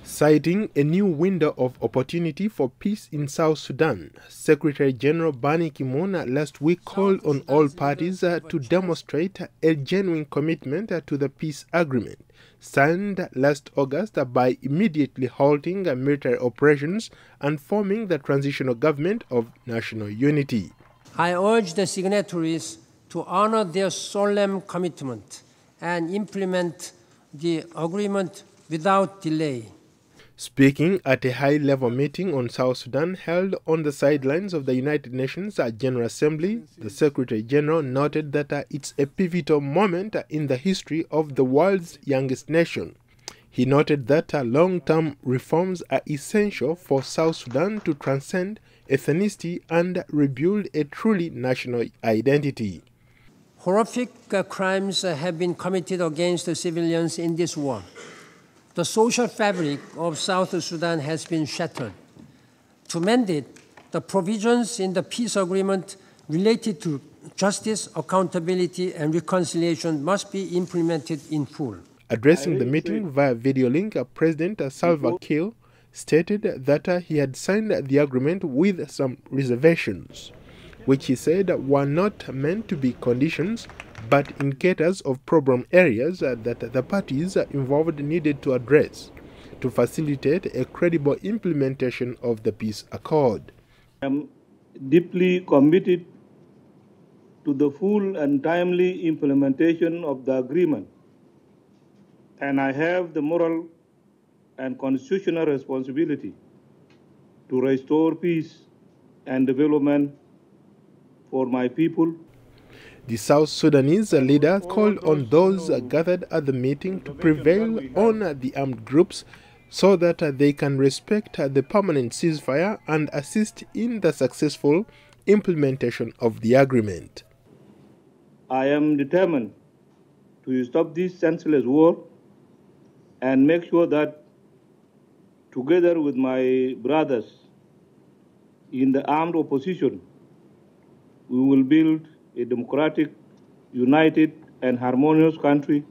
Citing a new window of opportunity for peace in South Sudan, Secretary General Ban Ki-moon last week called on all parties to demonstrate a genuine commitment to the peace agreement signed last August by immediately halting military operations and forming the transitional government of national unity. I urge the signatories to honor their solemn commitment and implement the agreement without delay. Speaking at a high-level meeting on South Sudan held on the sidelines of the United Nations General Assembly, the Secretary General noted that it's a pivotal moment in the history of the world's youngest nation. He noted that long-term reforms are essential for South Sudan to transcend ethnicity and rebuild a truly national identity. Horrific crimes have been committed against the civilians in this war. The social fabric of South Sudan has been shattered. To mend it, the provisions in the peace agreement related to justice, accountability, and reconciliation must be implemented in full. Addressing the meeting via video link, President Salva Kiir stated that he had signed the agreement with some reservations, which he said were not meant to be conditions, but indicators of problem areas that the parties involved needed to address to facilitate a credible implementation of the peace accord. I am deeply committed to the full and timely implementation of the agreement, and I have the moral and constitutional responsibility to restore peace and development for my people. The South Sudanese leader called on those gathered at the meeting to prevail on the armed groups so that they can respect the permanent ceasefire and assist in the successful implementation of the agreement. I am determined to stop this senseless war and make sure that, together with my brothers in the armed opposition, we will build a democratic, united, and harmonious country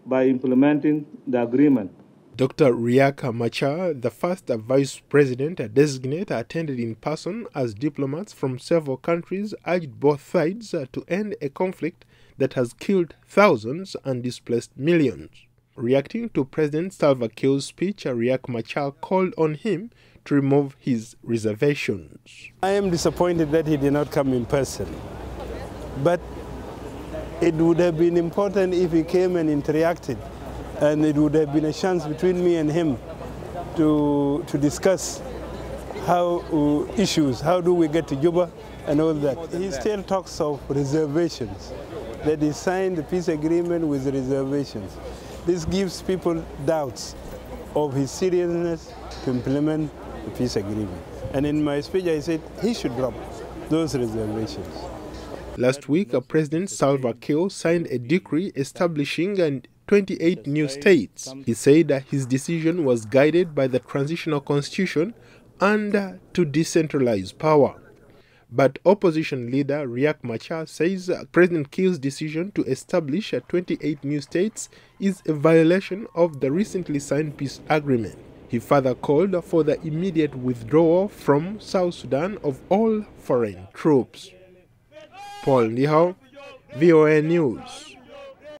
by implementing the agreement. Dr. Riek Machar, the first vice president designate, attended in person as diplomats from several countries urged both sides to end a conflict that has killed thousands and displaced millions. Reacting to President Salva Kiir's speech, Riek Machar called on him to remove his reservations. I am disappointed that he did not come in person. But it would have been important if he came and interacted, and it would have been a chance between me and him to discuss how issues, how do we get to Juba and all that. He still talks of reservations, that he signed the peace agreement with reservations. This gives people doubts of his seriousness to implement the peace agreement. And in my speech I said he should drop those reservations. Last week, President Salva Kiir signed a decree establishing 28 new states. He said that his decision was guided by the transitional constitution and to decentralize power. But opposition leader Riek Machar says President Kiir's decision to establish 28 new states is a violation of the recently signed peace agreement. He further called for the immediate withdrawal from South Sudan of all foreign troops. Ndiho, VOA News.